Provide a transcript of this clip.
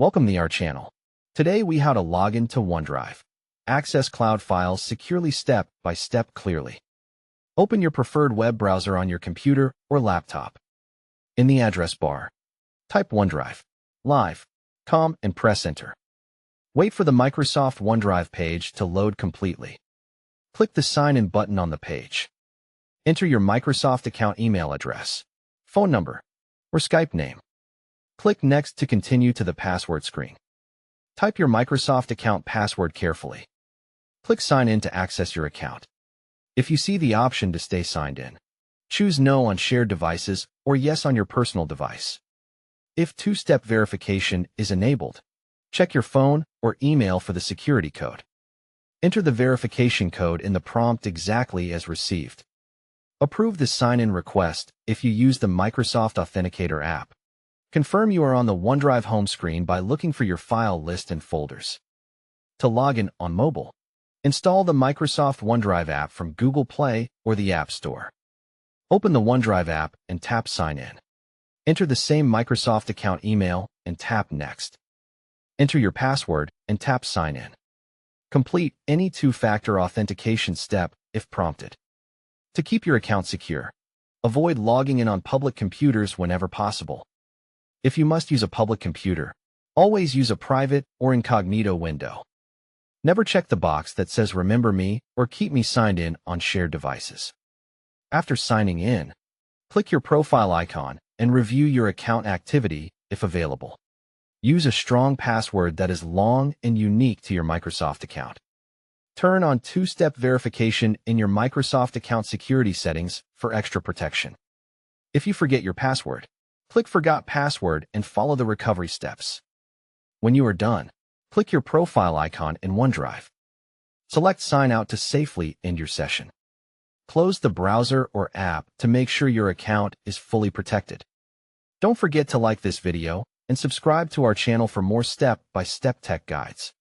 Welcome to our channel. Today we how to log into OneDrive. Access cloud files securely step by step clearly. Open your preferred web browser on your computer or laptop. In the address bar, type OneDrive, live.com and press enter. Wait for the Microsoft OneDrive page to load completely. Click the Sign In button on the page. Enter your Microsoft account email address, phone number, or Skype name. Click Next to continue to the password screen. Type your Microsoft account password carefully. Click Sign In to access your account. If you see the option to stay signed in, choose No on shared devices or Yes on your personal device. If two-step verification is enabled, check your phone or email for the security code. Enter the verification code in the prompt exactly as received. Approve the sign-in request if you use the Microsoft Authenticator app. Confirm you are on the OneDrive home screen by looking for your file list and folders. To log in on mobile, install the Microsoft OneDrive app from Google Play or the App Store. Open the OneDrive app and tap Sign In. Enter the same Microsoft account email and tap Next. Enter your password and tap Sign In. Complete any two-factor authentication step if prompted. To keep your account secure, avoid logging in on public computers whenever possible. If you must use a public computer, always use a private or incognito window. Never check the box that says Remember Me or Keep Me signed in on shared devices. After signing in, click your profile icon and review your account activity if available. Use a strong password that is long and unique to your Microsoft account. Turn on two-step verification in your Microsoft account security settings for extra protection. If you forget your password, click Forgot Password and follow the recovery steps. When you are done, click your profile icon in OneDrive. Select Sign Out to safely end your session. Close the browser or app to make sure your account is fully protected. Don't forget to like this video and subscribe to our channel for more step-by-step tech guides.